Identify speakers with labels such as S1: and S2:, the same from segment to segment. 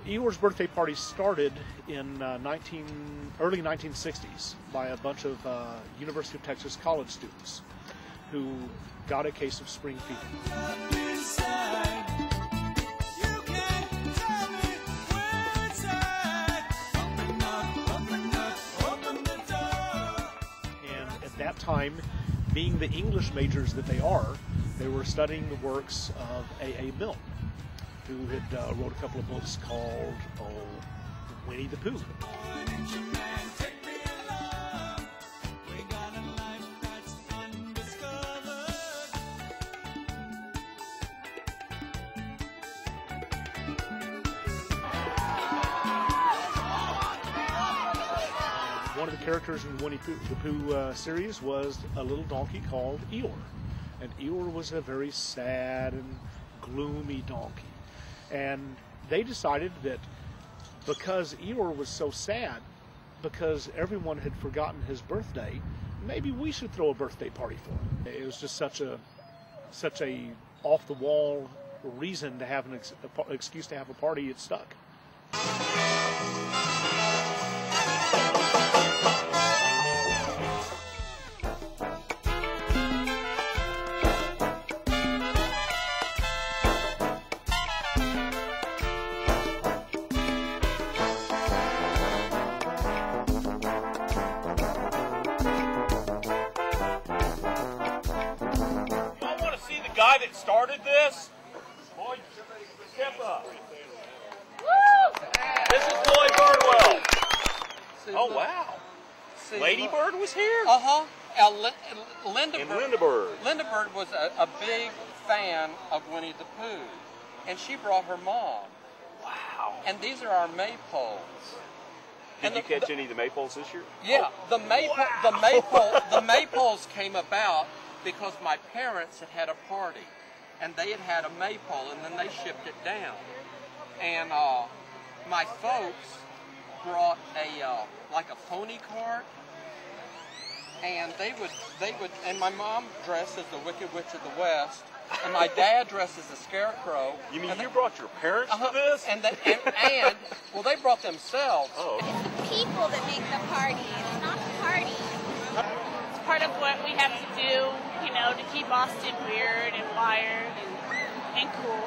S1: Eeyore's birthday party started in early 1960s by a bunch of University of Texas college students who got a case of spring fever. And at that time, being the English majors that they were studying the works of A.A. Milne, who had wrote a couple of books called Winnie the Pooh. One of the characters in the Winnie the Pooh series was a little donkey called Eeyore. And Eeyore was a very sad and gloomy donkey. And they decided that because Eeyore was so sad, because everyone had forgotten his birthday, maybe we should throw a birthday party for him. It was just such a off-the-wall reason to have an excuse to have a party. It stuck.
S2: Guy that started this, boy, step up.
S3: Woo!
S2: This is Lloyd Birdwell.
S3: See,
S2: oh,
S3: look.
S2: wow.
S3: See,
S2: Lady Bird was here?
S3: Uh-huh. Linda Bird was a big fan of Winnie the Pooh, and she brought her mom.
S2: Wow.
S3: And these are our maypoles.
S2: Did you catch any of the maypoles this year?
S3: Yeah,
S2: Oh,
S3: the maypoles came about because my parents had a party, and they had a maypole, and then they shipped it down. And my folks brought like a pony cart, and they would, and my mom dressed as the Wicked Witch of the West, and my dad dressed as a scarecrow.
S2: You mean you brought your parents to this?
S3: And well, they brought themselves.
S2: Oh.
S4: It's the people that make the party. It's not the party.
S5: It's part of what we have to do, you know, to keep Austin weird and wired and cool.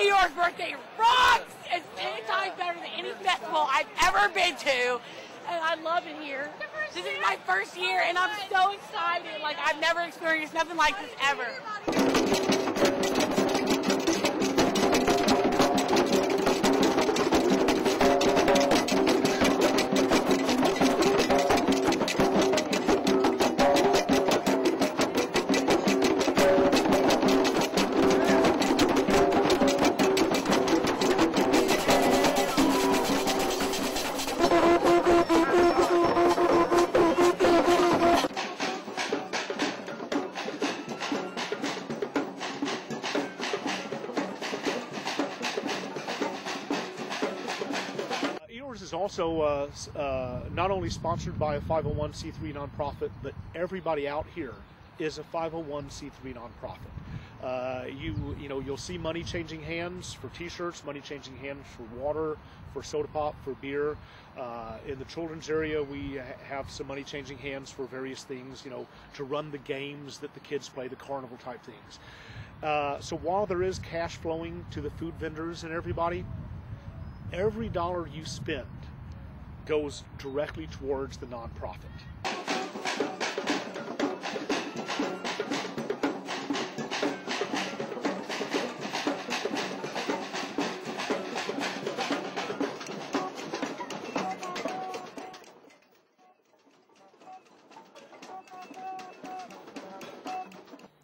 S6: Eeyore's birthday rocks! It's 10 times better than any festival I've ever been to. And I love it here. This is my first year, and I'm so excited. Like, I've never experienced nothing like this ever.
S1: Is also not only sponsored by a 501c3 nonprofit, but everybody out here is a 501c3 nonprofit. You'll see money changing hands for T-shirts, money changing hands for water, for soda pop, for beer. In the children's area, we have some money changing hands for various things, to run the games that the kids play, the carnival type things. So while there is cash flowing to the food vendors and everybody, every dollar you spend goes directly towards the nonprofit.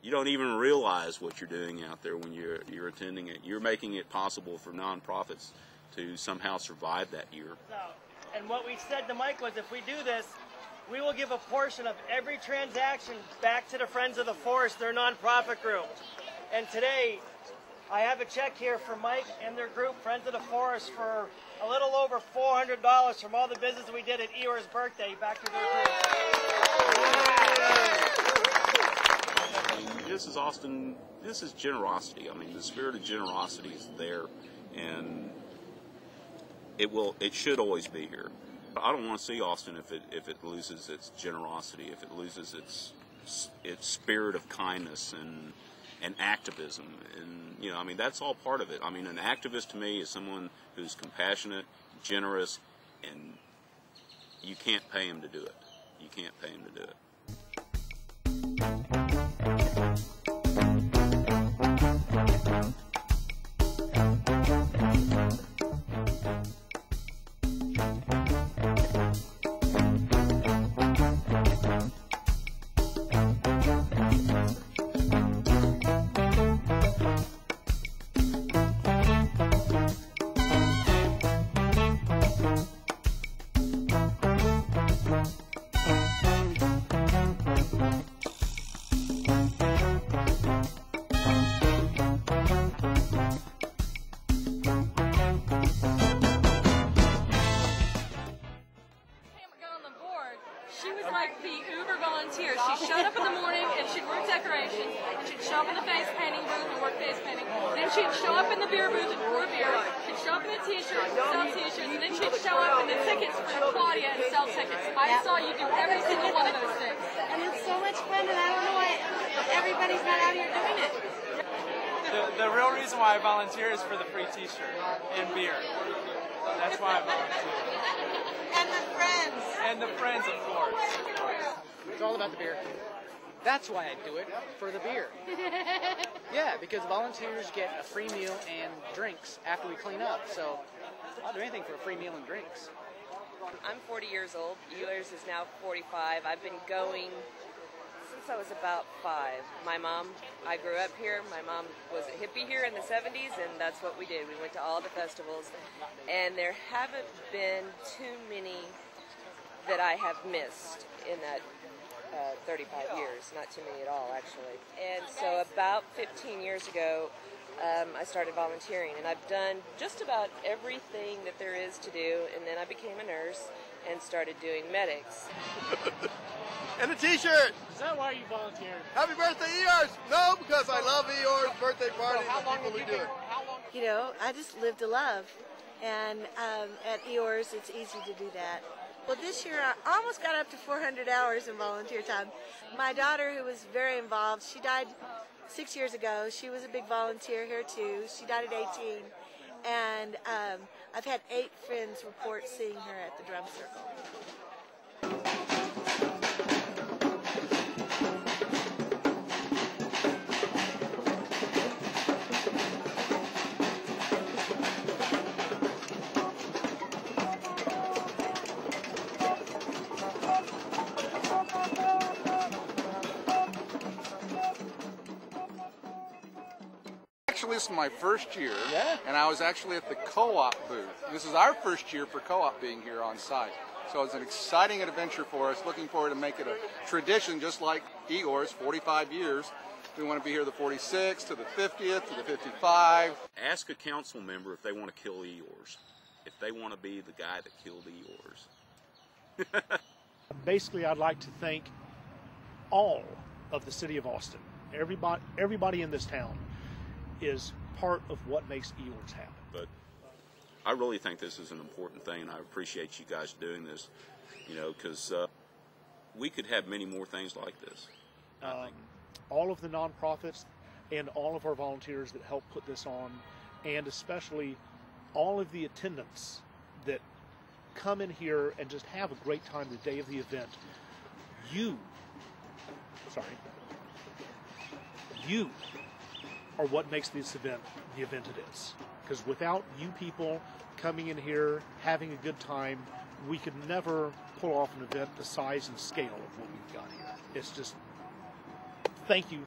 S7: You don't even realize what you're doing out there when you're attending it. You're making it possible for nonprofits to somehow survive that year.
S8: And what we said to Mike was, if we do this, we will give a portion of every transaction back to the Friends of the Forest, their nonprofit group. And today, I have a check here for Mike and their group, Friends of the Forest, for a little over $400 from all the business we did at Eeyore's birthday back to their group.
S7: this is Austin. This is generosity. I mean, the spirit of generosity is there, and it should always be here. I don't want to see Austin if it loses its generosity, if it loses its spirit of kindness and activism. And, you know, I mean, that's all part of it. I mean, an activist to me is someone who's compassionate, generous, and you can't pay him to do it. You can't pay him to do it.
S9: She was like the Uber volunteer. She showed up in the morning and she'd work decorations, and she'd show up in the face painting booth and work face painting. Then she'd show up in the beer booth and pour beer. She'd show up in the t-shirts and sell t-shirts. And then she'd show up in the tickets for Claudia and sell tickets. I saw you do every single one of those things.
S10: And it's so much fun, and I don't know why everybody's not out here doing it.
S11: The real reason why I volunteer is for the free t-shirt and beer. That's why I volunteer.
S10: And the friends.
S11: And the friends, of course.
S12: It's all about the beer. That's why I do it, for the beer. Yeah, because volunteers get a free meal and drinks after we clean up. So I'll do anything for a free meal and drinks.
S13: I'm 40 years old. Eeyore is now 45. I've been going since I was about 5. My mom, I grew up here. My mom was a hippie here in the 70s, and that's what we did. We went to all the festivals, and there haven't been too many that I have missed in that 35 years. Not too many at all, actually. And so about 15 years ago, I started volunteering, and I've done just about everything that there is to do, and then I became a nurse and started doing medics.
S14: And a t-shirt!
S12: Is that why you volunteered?
S14: Happy birthday, Eeyore! No, because I love Eeyore's birthday party and the people who do it.
S10: You know, I just live to love. And at Eeyore's, it's easy to do that. Well, this year I almost got up to 400 hours in volunteer time. My daughter, who was very involved, she died 6 years ago. She was a big volunteer here too. She died at 18. And I've had 8 friends report seeing her at the drum circle.
S15: Actually, this is my first year, and I was actually at the co-op booth. This is our first year for co-op being here on site. So it's an exciting adventure for us. Looking forward to make it a tradition, just like Eeyore's 45 years. We want to be here the 46th, to the 50th, to the 55.
S7: Ask a council member if they want to kill Eeyores, if they want to be the guy that killed Eeyores.
S1: Basically, I'd like to thank all of the city of Austin. Everybody in this town is part of what makes Eeyores happen.
S7: But I really think this is an important thing, and I appreciate you guys doing this, you know, because we could have many more things like this.
S1: All of the nonprofits and all of our volunteers that help put this on, and especially all of the attendants that come in here and just have a great time the day of the event. You are what makes this event the event it is. Because without you people coming in here, having a good time, we could never pull off an event the size and scale of what we've got here. It's just, thank you.